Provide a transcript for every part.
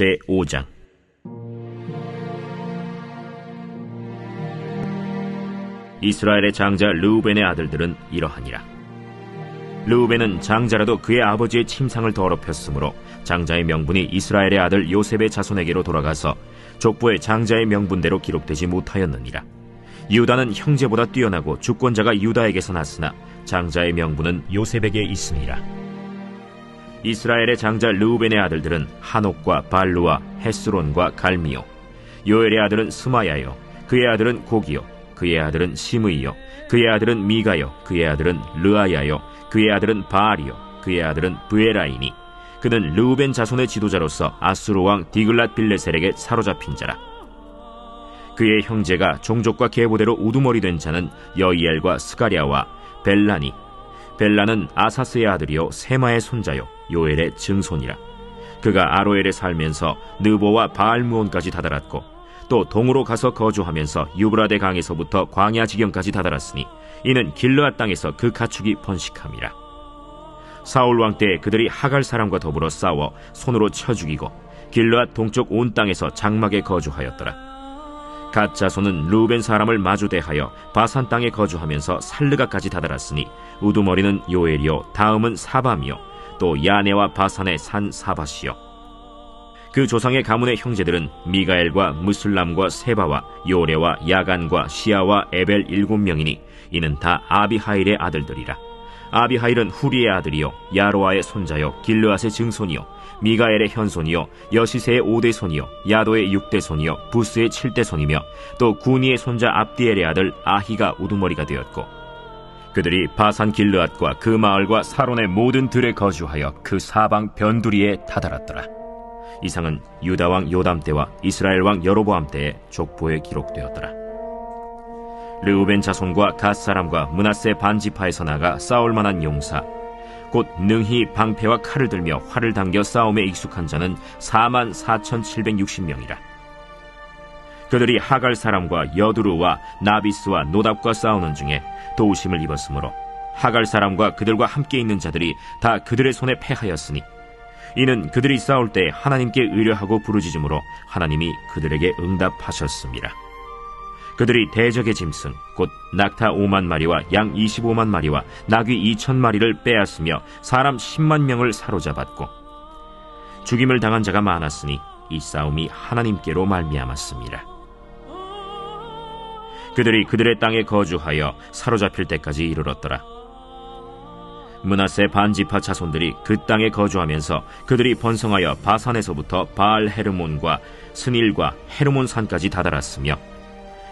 제5장. 이스라엘의 장자 르우벤의 아들들은 이러하니라. 르우벤은 장자라도 그의 아버지의 침상을 더럽혔으므로 장자의 명분이 이스라엘의 아들 요셉의 자손에게로 돌아가서 족보의 장자의 명분대로 기록되지 못하였느니라. 유다는 형제보다 뛰어나고 주권자가 유다에게서 났으나 장자의 명분은 요셉에게 있으니라. 이스라엘의 장자 르우벤의 아들들은 하녹과 발루와 헤스론과 갈미요. 요엘의 아들은 스마야요. 그의 아들은 고기요. 그의 아들은 시므이요. 그의 아들은 미가요. 그의 아들은 르아야요. 그의 아들은 바알이요. 그의 아들은 브에라이니. 그는 르우벤 자손의 지도자로서 아수르 왕 디글랏 빌레셀에게 사로잡힌 자라. 그의 형제가 종족과 계보대로 우두머리 된 자는 여이엘과 스가랴와 벨라니. 벨라는 아사스의 아들이요 세마의 손자요 요엘의 증손이라. 그가 아로엘에 살면서 느보와 바알무온까지 다다랐고 또 동으로 가서 거주하면서 유브라데 강에서부터 광야 지경까지 다다랐으니 이는 길르앗 땅에서 그 가축이 번식함이라. 사울 왕 때에 그들이 하갈 사람과 더불어 싸워 손으로 쳐 죽이고 길르앗 동쪽 온 땅에서 장막에 거주하였더라. 갓 자손은 르우벤 사람을 마주대하여 바산 땅에 거주하면서 살르가까지 다다랐으니 우두머리는 요엘이요 다음은 사밤이요 또 야네와 바산의 산 사밧이요. 그 조상의 가문의 형제들은 미가엘과 무슬람과 세바와 요레와 야간과 시아와 에벨 7명이니 이는 다 아비하일의 아들들이라. 아비하일은 후리의 아들이요 야로아의 손자요 길르앗의 증손이요 미가엘의 현손이요 여시세의 5대 손이요 야도의 6대 손이요 부스의 7대 손이며 또 구니의 손자 압디엘의 아들 아히가 우두머리가 되었고 그들이 바산 길르앗과 그 마을과 사론의 모든 들에 거주하여 그 사방 변두리에 다다랐더라. 이상은 유다 왕 요담 때와 이스라엘 왕 여로보암 때의 족보에 기록되었더라. 르우벤 자손과 갓 사람과 므낫세 반지파에서 나가 싸울 만한 용사 곧 능히 방패와 칼을 들며 활을 당겨 싸움에 익숙한 자는 44,760명이라. 그들이 하갈 사람과 여두루와 나비스와 노답과 싸우는 중에 도우심을 입었으므로 하갈 사람과 그들과 함께 있는 자들이 다 그들의 손에 패하였으니 이는 그들이 싸울 때 하나님께 의뢰하고 부르짖음으로 하나님이 그들에게 응답하셨습니다. 그들이 대적의 짐승 곧 낙타 5만 마리와 양 25만 마리와 나귀 2천 마리를 빼앗으며 사람 10만 명을 사로잡았고 죽임을 당한 자가 많았으니 이 싸움이 하나님께로 말미암았습니다. 그들이 그들의 땅에 거주하여 사로잡힐 때까지 이르렀더라. 므낫세 반지파 자손들이 그 땅에 거주하면서 그들이 번성하여 바산에서부터 바알 헤르몬과 스닐과 헤르몬 산까지 다다랐으며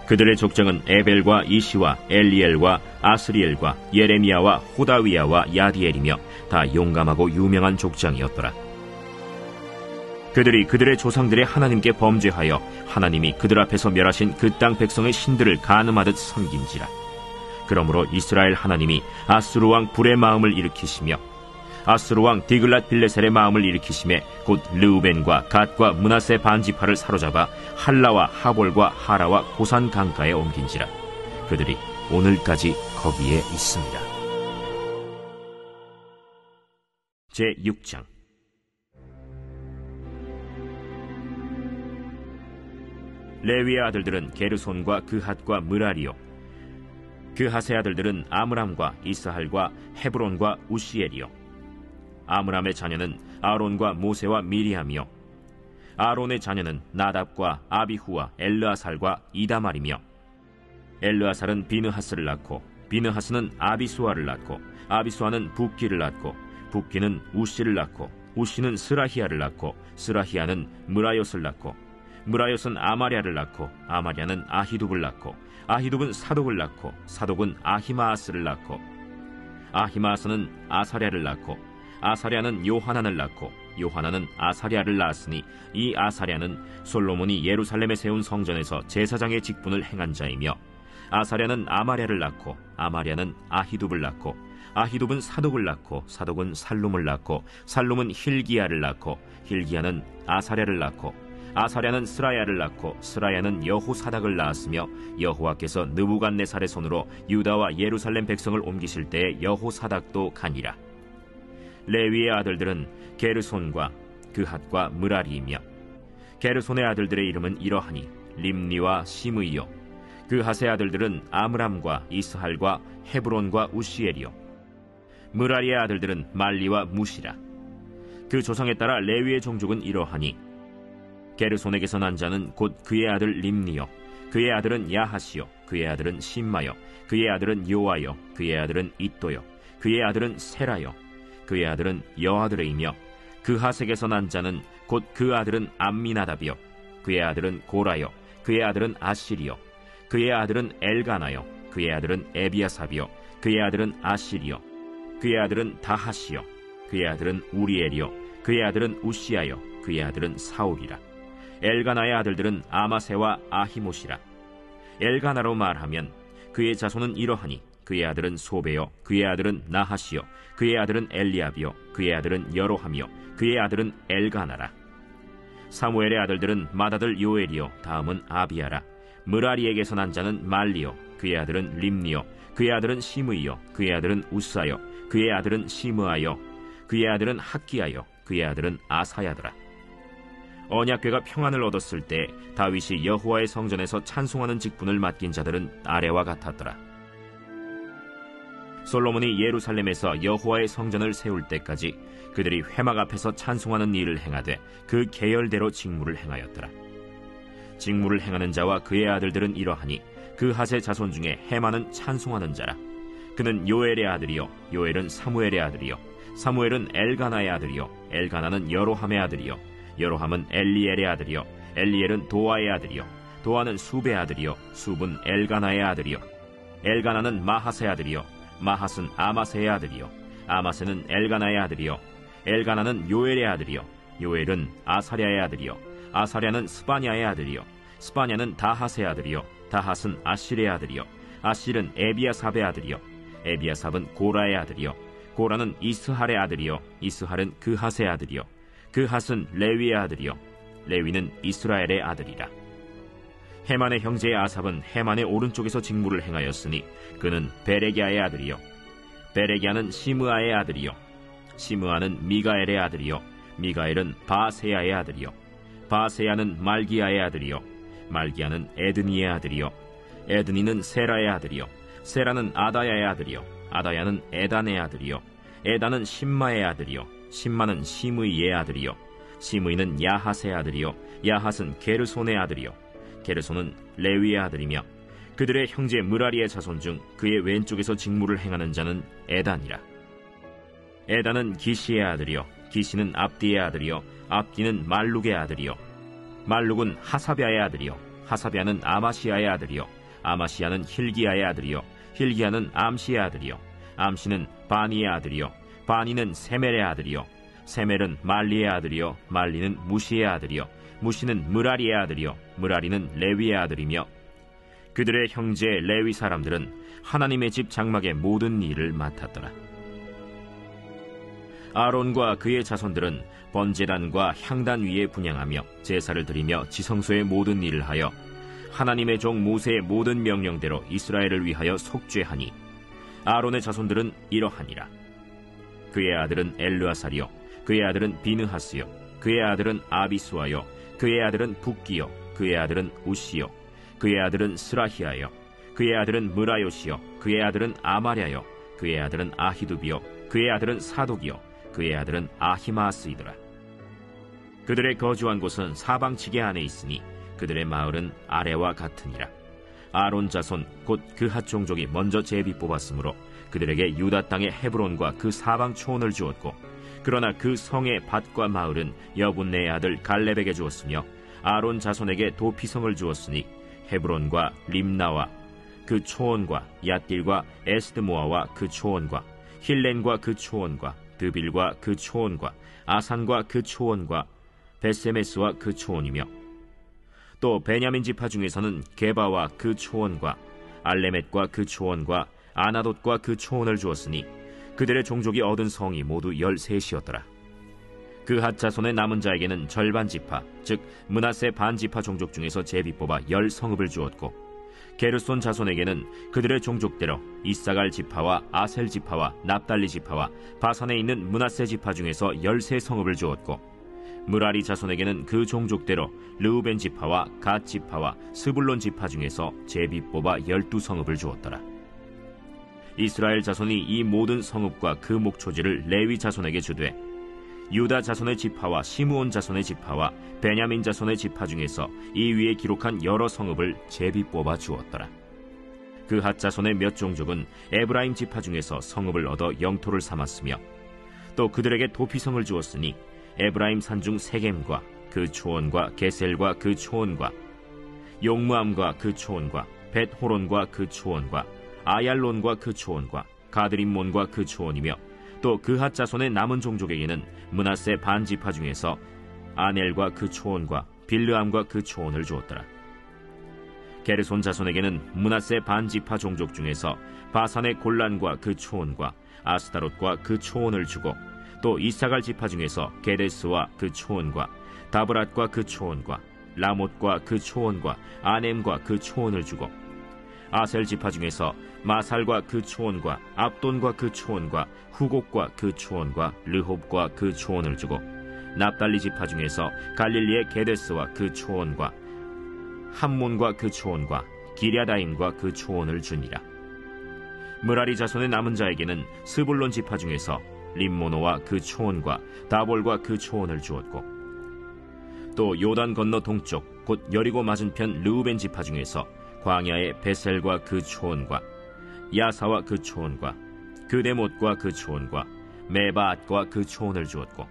그들의 족장은 에벨과 이시와 엘리엘과 아스리엘과 예레미야와 호다위야와 야디엘이며 다 용감하고 유명한 족장이었더라. 그들이 그들의 조상들의 하나님께 범죄하여 하나님이 그들 앞에서 멸하신 그 땅 백성의 신들을 간음하듯 섬긴지라. 그러므로 이스라엘 하나님이 아수르 왕 불의 마음을 일으키시며 아수르 왕 디글랏 빌레셀의 마음을 일으키심에 곧 르우벤과 갓과 므낫세 반지파를 사로잡아 할라와 하볼과 하라와 고산 강가에 옮긴지라. 그들이 오늘까지 거기에 있습니다. 제6장. 레위의 아들들은 게르손과 그핫과 므라리요. 그핫의 아들들은 아므람과 이스할과 헤브론과 우시엘이요. 아므람의 자녀는 아론과 모세와 미리암이요. 아론의 자녀는 나답과 아비후와 엘르아살과 이다말이며 엘르아살은 비느하스를 낳고 비느하스는 아비수아를 낳고 아비수아는 붓기를 낳고 붓기는 우시를 낳고 우시는 스라히야를 낳고 스라히야는 므라옅을 낳고 므라옅은 아마랴를 낳고 아마랴는 아히둡을 낳고 아히둡은 사독을 낳고 사독은 아히마아스를 낳고 아히마아스는 아사랴를 낳고 아사랴는 요하난을 낳고 요하난은 아사랴를 낳았으니 이 아사랴는 솔로몬이 예루살렘에 세운 성전에서 제사장의 직분을 행한 자이며 아사랴는 아마랴를 낳고 아마랴는 아히둡을 낳고 아히둡은 사독을 낳고 사독은 살룸을 낳고 살룸은 힐기야를 낳고 힐기야는 아사랴를 낳고 아사랴는 스라야를 낳고 스라야는 여호사닥을 낳았으며 여호와께서 느부갓네살의 손으로 유다와 예루살렘 백성을 옮기실 때에 여호사닥도 가니라. 레위의 아들들은 게르손과 그핫과 므라리이며 게르손의 아들들의 이름은 이러하니 림니와 시므이요. 그 핫의 아들들은 아므람과 이스할과 헤브론과 우시엘이요. 므라리의 아들들은 말리와 무시라. 그 조상에 따라 레위의 종족은 이러하니 게르손에게서 난 자는 곧 그의 아들 림니요. 그의 아들은 야하시요. 그의 아들은 심마요. 그의 아들은 요아요. 그의 아들은 이또요. 그의 아들은 세라요. 그의 아들은 여아들이며 그 핫에게서 난 자는 곧 그 아들은 암미나답이요. 그의 아들은 고라요. 그의 아들은 아실이요. 그의 아들은 엘가나요. 그의 아들은 에비아삽이요. 그의 아들은 아실이요. 그의 아들은 다하시요. 그의 아들은 우리엘이요. 그의 아들은 우시아요. 그의 아들은 사울이라. 엘가나의 아들들은 아마세와 아히모시라. 엘가나로 말하면 그의 자손은 이러하니 그의 아들은 소베요. 그의 아들은 나하시요. 그의 아들은 엘리압이요. 그의 아들은 여로함이요. 그의 아들은 엘가나라. 사무엘의 아들들은 맏아들 요엘이요. 다음은 아비아라. 므라리에게서 난 자는 말리요. 그의 아들은 림니요. 그의 아들은 시므이요. 그의 아들은 우사요. 그의 아들은 시므아요. 그의 아들은 학기야요. 그의 아들은 아사야더라. 언약궤가 평안을 얻었을 때 다윗이 여호와의 성전에서 찬송하는 직분을 맡긴 자들은 아래와 같았더라. 솔로몬이 예루살렘에서 여호와의 성전을 세울 때까지 그들이 회막 앞에서 찬송하는 일을 행하되 그 계열대로 직무를 행하였더라. 직무를 행하는 자와 그의 아들들은 이러하니 그 핫의 자손 중에 헤만은 찬송하는 자라. 그는 요엘의 아들이요. 요엘은 사무엘의 아들이요. 사무엘은 엘가나의 아들이요. 엘가나는 여로함의 아들이요. 여로함은 엘리엘의 아들이요. 엘리엘은 도아의 아들이요. 도아는 숲의 아들이요. 숲은 엘가나의 아들이요. 엘가나는 마핫의 아들이요. 마핫은 아마세의 아들이요. 아마세는 엘가나의 아들이요. 엘가나는 요엘의 아들이요. 요엘은 아사랴의 아들이요. 아사랴는 스바냐의 아들이요. 스바냐는 다핫의 아들이요. 다핫은 아실의 아들이요. 아실은 에비아삽의 아들이요. 에비아삽은 고라의 아들이요. 고라는 이스할의 아들이요. 이스할은 그 핫의 아들이요. 그 핫은 레위의 아들이요. 레위는 이스라엘의 아들이라. 헤만의 형제의 아삽은 헤만의 오른쪽에서 직무를 행하였으니 그는 베레기아의 아들이요. 베레기아는 시므아의 아들이요. 시므아는 미가엘의 아들이요. 미가엘은 바세야의 아들이요. 바세야는 말기야의 아들이요. 말기야는 에드니의 아들이요. 에드니는 세라의 아들이요. 세라는 아다야의 아들이요. 아다야는 에단의 아들이요. 에단은 심마의 아들이요. 심마는 시므이의 아들이요. 시므이는 야핫의 아들이요. 야핫은 게르손의 아들이요. 게르손은 레위의 아들이며 그들의 형제 므라리의 자손 중 그의 왼쪽에서 직무를 행하는 자는 에단이라. 에단은 기시의 아들이요. 기시는 압디의 아들이요. 압디는 말룩의 아들이요. 말룩은 하사비아의 아들이요. 하사비아는 아마시아의 아들이요. 아마시아는 힐기야의 아들이요. 힐기야는 암시의 아들이요. 암시는 바니의 아들이요. 바니는 세멜의 아들이요. 세멜은 말리의 아들이요. 말리는 무시의 아들이요. 무시는 므라리의 아들이요. 므라리는 레위의 아들이며 그들의 형제 레위 사람들은 하나님의 집 장막의 모든 일을 맡았더라. 아론과 그의 자손들은 번제단과 향단 위에 분향하며 제사를 드리며 지성소의 모든 일을 하여 하나님의 종 모세의 모든 명령대로 이스라엘을 위하여 속죄하니 아론의 자손들은 이러하니라. 그의 아들은 엘르아살이요. 그의 아들은 비느하스요. 그의 아들은 아비수아요. 그의 아들은 붓기요. 그의 아들은 우시요. 그의 아들은 스라히아요. 그의 아들은 므라요시요. 그의 아들은 아마랴요. 그의 아들은 아히두비요. 그의 아들은 사독이요. 그의 아들은 아히마스이더라. 그들의 거주한 곳은 사방지게 안에 있으니 그들의 마을은 아래와 같으니라. 아론 자손 곧 그 핫 종족이 먼저 제비 뽑았으므로 그들에게 유다 땅의 헤브론과 그 사방 초원을 주었고 그러나 그 성의 밭과 마을은 여분네의 아들 갈렙에게 주었으며 아론 자손에게 도피성을 주었으니 헤브론과 림나와 그 초원과 얏길과 에스드모아와 그 초원과 힐렌과 그 초원과 드빌과 그 초원과 아산과 그 초원과 베세메스와 그 초원이며 또 베냐민 지파 중에서는 게바와 그 초원과 알레멧과 그 초원과 아나돗과 그 초원을 주었으니 그들의 종족이 얻은 성이 모두 13이었더라. 그 핫 자손의 남은 자에게는 절반 지파 즉 므낫세 반 지파 종족 중에서 제비 뽑아 10성읍을 주었고 게르손 자손에게는 그들의 종족대로 이사갈 지파와 아셀 지파와 납달리 지파와 바산에 있는 므낫세 지파 중에서 13성읍을 주었고 므라리 자손에게는 그 종족대로 르우벤 지파와 갓 지파와 스불론 지파 중에서 제비 뽑아 12성읍을 주었더라. 이스라엘 자손이 이 모든 성읍과 그 목초지를 레위 자손에게 주되 유다 자손의 지파와 시므온 자손의 지파와 베냐민 자손의 지파 중에서 이 위에 기록한 여러 성읍을 제비 뽑아 주었더라. 그 핫 자손의 몇 종족은 에브라임 지파 중에서 성읍을 얻어 영토를 삼았으며 또 그들에게 도피성을 주었으니 에브라임 산중 세겜과 그 초원과 게셀과 그 초원과 용무암과 그 초원과 벳호론과 그 초원과 아얄론과 그 초원과 가드림몬과 그 초원이며 또 그 핫 자손의 남은 종족에게는 므낫세 반 지파 중에서 아넬과 그 초원과 빌르암과 그 초원을 주었더라. 게르손 자손에게는 므낫세 반 지파 종족 중에서 바산의 골란과 그 초원과 아스타롯과 그 초원을 주고 또 이사갈 지파 중에서 게데스와 그 초원과 다브랏과 그 초원과 라못과 그 초원과 아넴과 그 초원을 주고 아셀 지파 중에서 마살과 그 초원과 압돈과 그 초원과 후곡과 그 초원과 르홉과 그 초원을 주고 납달리 지파 중에서 갈릴리의 게데스와 그 초원과 함몬과 그 초원과 기랴다임과 그 초원을 주니라. 므라리 자손의 남은 자에게는 스불론 지파 중에서 림모노와 그 초원과 다볼과 그 초원을 주었고 또 요단 건너 동쪽 곧 여리고 맞은편 르우벤 지파 중에서 광야의 베셀과 그 초원과 야사와 그 초원과 그데못과 그 초원과 메바앗과 그 초원을 주었고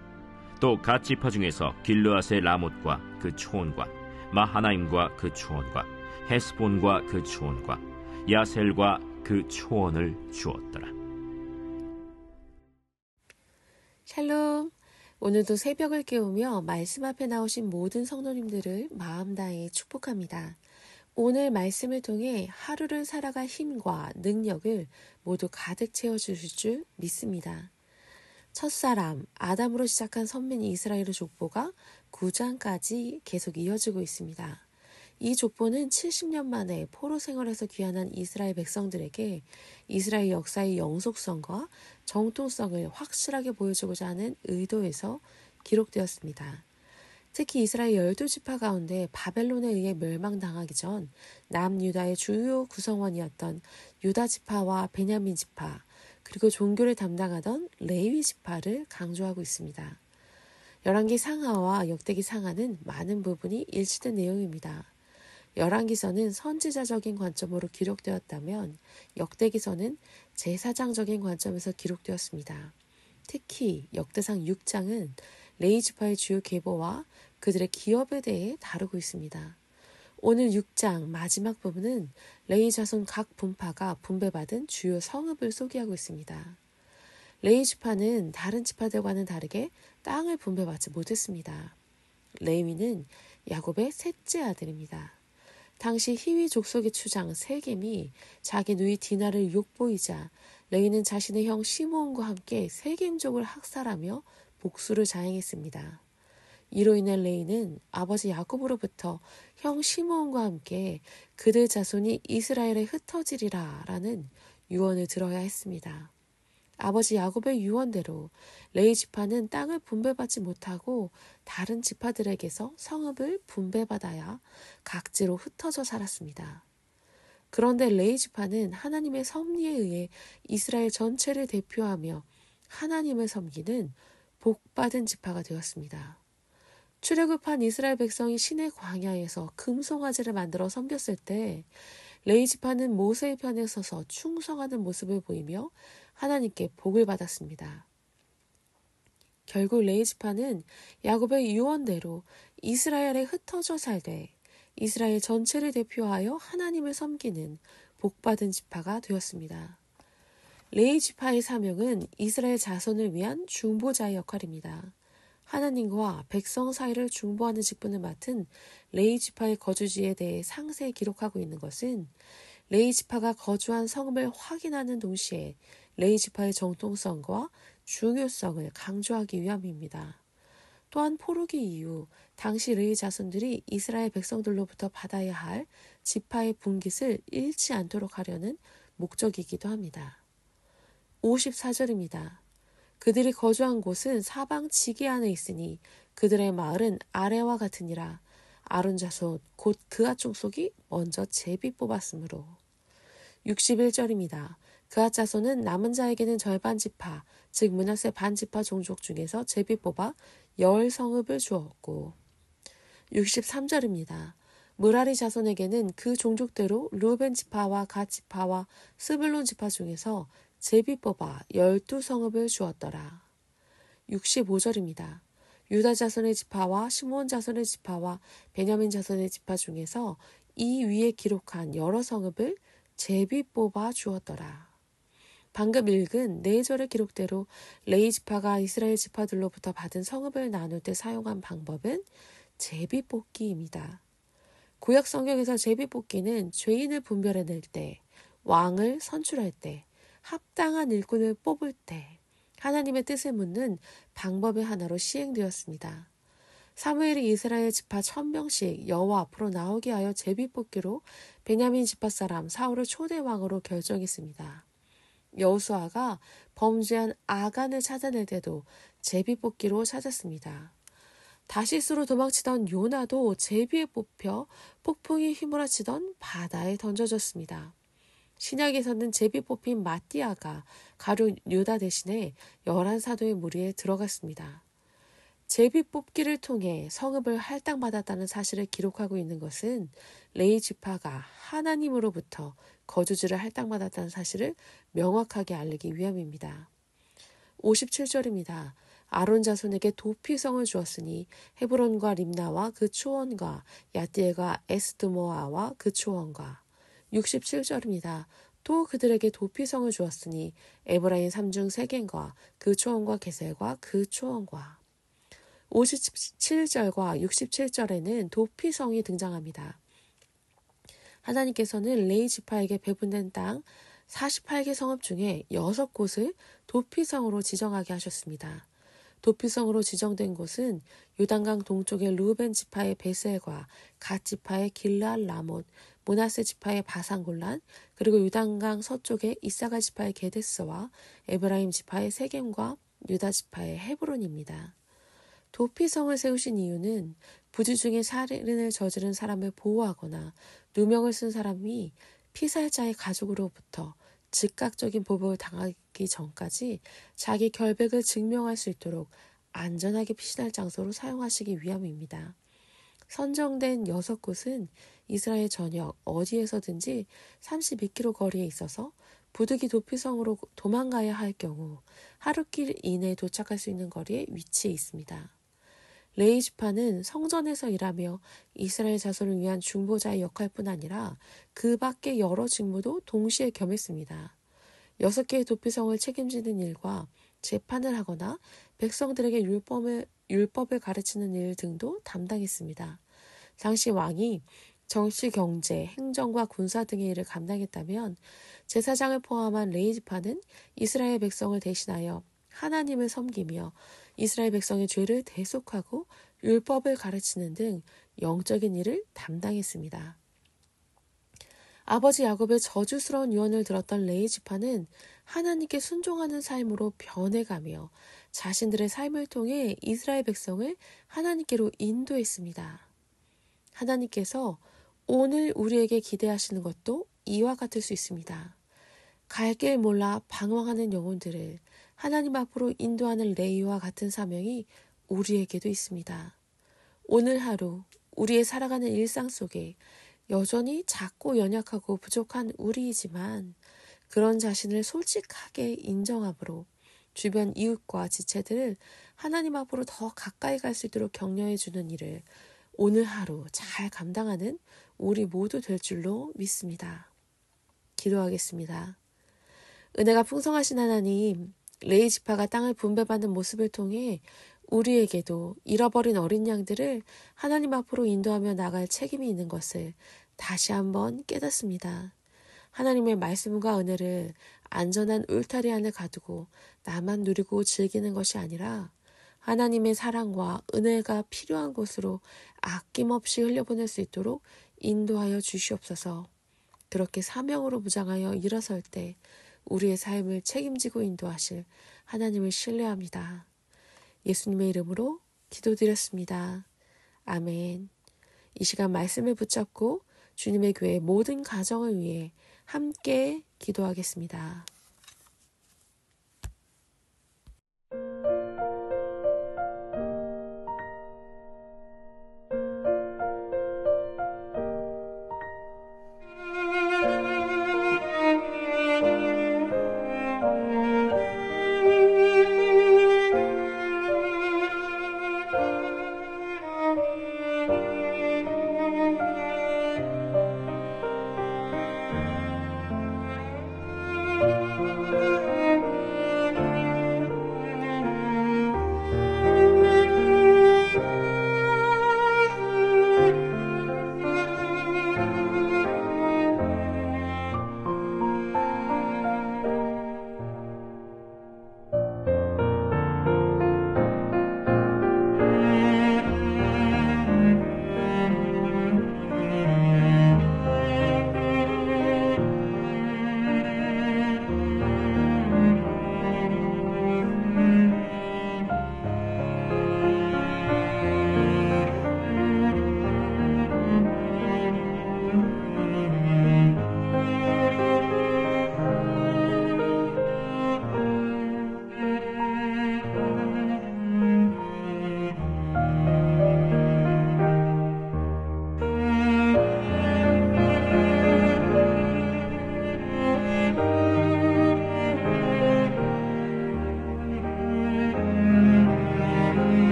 또 갓 지파 중에서 길르앗의 라못과 그 초원과 마하나임과 그 초원과 헤스본과 그 초원과 야셀과 그 초원을 주었더라. 샬롬. 오늘도 새벽을 깨우며 말씀 앞에 나오신 모든 성도님들을 마음 다해 축복합니다. 오늘 말씀을 통해 하루를 살아갈 힘과 능력을 모두 가득 채워주실 줄 믿습니다. 첫사람 아담으로 시작한 선민 이스라엘의 족보가 9장까지 계속 이어지고 있습니다. 이 족보는 70년 만에 포로 생활에서 귀환한 이스라엘 백성들에게 이스라엘 역사의 영속성과 정통성을 확실하게 보여주고자 하는 의도에서 기록되었습니다. 특히 이스라엘 12지파 가운데 바벨론에 의해 멸망당하기 전 남유다의 주요 구성원이었던 유다지파와 베냐민지파 그리고 종교를 담당하던 레위지파를 강조하고 있습니다. 열왕기 상하와 역대기 상하는 많은 부분이 일치된 내용입니다. 열왕기서는 선지자적인 관점으로 기록되었다면 역대기서는 제사장적인 관점에서 기록되었습니다. 특히 역대상 6장은 레위지파의 주요 계보와 그들의 기업에 대해 다루고 있습니다. 오늘 6장 마지막 부분은 레위 자손 각 분파가 분배받은 주요 성읍을 소개하고 있습니다. 레위 지파는 다른 지파들과는 다르게 땅을 분배받지 못했습니다. 레위는 야곱의 셋째 아들입니다. 당시 히위 족속의 추장 세겜이 자기 누이 디나를 욕보이자 레위는 자신의 형 시므온과 함께 세겜족을 학살하며 복수를 자행했습니다. 이로 인해 레위는 아버지 야곱으로부터 형 시므온과 함께 그들 자손이 이스라엘에 흩어지리라 라는 유언을 들어야 했습니다. 아버지 야곱의 유언대로 레위 지파는 땅을 분배받지 못하고 다른 지파들에게서 성읍을 분배받아야 각지로 흩어져 살았습니다. 그런데 레위 지파는 하나님의 섭리에 의해 이스라엘 전체를 대표하며 하나님을 섬기는 복받은 지파가 되었습니다. 출애굽한 이스라엘 백성이 시내 광야에서 금송아지를 만들어 섬겼을 때 레위 지파는 모세의 편에 서서 충성하는 모습을 보이며 하나님께 복을 받았습니다. 결국 레위 지파는 야곱의 유언대로 이스라엘에 흩어져 살되 이스라엘 전체를 대표하여 하나님을 섬기는 복받은 지파가 되었습니다. 레위 지파의 사명은 이스라엘 자손을 위한 중보자의 역할입니다. 하나님과 백성 사이를 중보하는 직분을 맡은 레위 지파의 거주지에 대해 상세히 기록하고 있는 것은 레위 지파가 거주한 성읍을 확인하는 동시에 레위 지파의 정통성과 중요성을 강조하기 위함입니다. 또한 포로기 이후 당시 레위 자손들이 이스라엘 백성들로부터 받아야 할 지파의 분깃을 잃지 않도록 하려는 목적이기도 합니다. 54절입니다. 그들이 거주한 곳은 사방 지기 안에 있으니 그들의 마을은 아래와 같으니라. 아론 자손 곧 그앗 족속이 먼저 제비 뽑았으므로. 61절입니다. 그앗 자손은 남은 자에게는 절반 지파, 즉 므낫세 반 지파 종족 중에서 제비 뽑아 열 성읍을 주었고. 63절입니다. 므라리 자손에게는 그 종족대로 루벤 지파와 갓 지파와 스불론 지파 중에서 제비 뽑아 12성읍을 주었더라. 65절입니다. 유다 자손의 지파와 시므온 자손의 지파와 베냐민 자손의 지파 중에서 이 위에 기록한 여러 성읍을 제비 뽑아 주었더라. 방금 읽은 4절의 기록대로 레위 지파가 이스라엘 지파들로부터 받은 성읍을 나눌 때 사용한 방법은 제비 뽑기입니다. 구약 성경에서 제비 뽑기는 죄인을 분별해낼 때, 왕을 선출할 때, 합당한 일꾼을 뽑을 때, 하나님의 뜻을 묻는 방법의 하나로 시행되었습니다. 사무엘이 이스라엘 지파 1000명씩 여호와 앞으로 나오게 하여 제비 뽑기로 베냐민 지파 사람 사울을 초대 왕으로 결정했습니다. 여호수아가 범죄한 아간을 찾아낼 때도 제비 뽑기로 찾았습니다. 다시스로 도망치던 요나도 제비에 뽑혀 폭풍이 휘몰아치던 바다에 던져졌습니다. 신약에서는 제비 뽑힌 마띠아가 가룟 유다 대신에 11사도의 무리에 들어갔습니다. 제비 뽑기를 통해 성읍을 할당받았다는 사실을 기록하고 있는 것은 레위 지파가 하나님으로부터 거주지를 할당받았다는 사실을 명확하게 알리기 위함입니다. 57절입니다. 아론 자손에게 도피성을 주었으니 헤브론과 림나와 그 초원과 야띠엘과 에스드모아와 그 초원과. 67절입니다. 또 그들에게 도피성을 주었으니 에브라임 삼중 세겐과 그 초원과 게셀과 그 초원과. 57절과 67절에는 도피성이 등장합니다. 하나님께서는 레위 지파에게 배분된 땅 48개 성읍 중에 6곳을 도피성으로 지정하게 하셨습니다. 도피성으로 지정된 곳은 요단강 동쪽의 루벤 지파의 베셀과 갓 지파의 길르앗 라못, 므낫세 지파의 바산골란, 그리고 요단강 서쪽의 이사갈 지파의 게데스와 에브라임 지파의 세겜과 유다 지파의 헤브론입니다. 도피성을 세우신 이유는 부지 중에 살인을 저지른 사람을 보호하거나 누명을 쓴 사람이 피살자의 가족으로부터 즉각적인 보복을 당하기 전까지 자기 결백을 증명할 수 있도록 안전하게 피신할 장소로 사용하시기 위함입니다. 선정된 6곳은 이스라엘 전역 어디에서든지 32km 거리에 있어서 부득이 도피성으로 도망가야 할 경우 하루길 이내에 도착할 수 있는 거리에 위치해 있습니다. 레위 지파는 성전에서 일하며 이스라엘 자손을 위한 중보자의 역할뿐 아니라 그 밖의 여러 직무도 동시에 겸했습니다. 6개의 도피성을 책임지는 일과 재판을 하거나 백성들에게 율법을 가르치는 일 등도 담당했습니다. 당시 왕이 정치, 경제, 행정과 군사 등의 일을 감당했다면 제사장을 포함한 레위 지파는 이스라엘 백성을 대신하여 하나님을 섬기며 이스라엘 백성의 죄를 대속하고 율법을 가르치는 등 영적인 일을 담당했습니다. 아버지 야곱의 저주스러운 유언을 들었던 레위 지파는 하나님께 순종하는 삶으로 변해가며 자신들의 삶을 통해 이스라엘 백성을 하나님께로 인도했습니다. 하나님께서 오늘 우리에게 기대하시는 것도 이와 같을 수 있습니다. 갈 길 몰라 방황하는 영혼들을 하나님 앞으로 인도하는 레위와 같은 사명이 우리에게도 있습니다. 오늘 하루 우리의 살아가는 일상 속에 여전히 작고 연약하고 부족한 우리이지만 그런 자신을 솔직하게 인정함으로 주변 이웃과 지체들을 하나님 앞으로 더 가까이 갈 수 있도록 격려해 주는 일을 오늘 하루 잘 감당하는 우리 모두 될 줄로 믿습니다. 기도하겠습니다. 은혜가 풍성하신 하나님, 레위 지파가 땅을 분배받는 모습을 통해 우리에게도 잃어버린 어린 양들을 하나님 앞으로 인도하며 나갈 책임이 있는 것을 다시 한번 깨닫습니다. 하나님의 말씀과 은혜를 안전한 울타리 안에 가두고 나만 누리고 즐기는 것이 아니라 하나님의 사랑과 은혜가 필요한 곳으로 아낌없이 흘려보낼 수 있도록 인도하여 주시옵소서. 그렇게 사명으로 무장하여 일어설 때 우리의 삶을 책임지고 인도하실 하나님을 신뢰합니다. 예수님의 이름으로 기도드렸습니다. 아멘. 이 시간 말씀을 붙잡고 주님의 교회 모든 가정을 위해 함께 기도하겠습니다.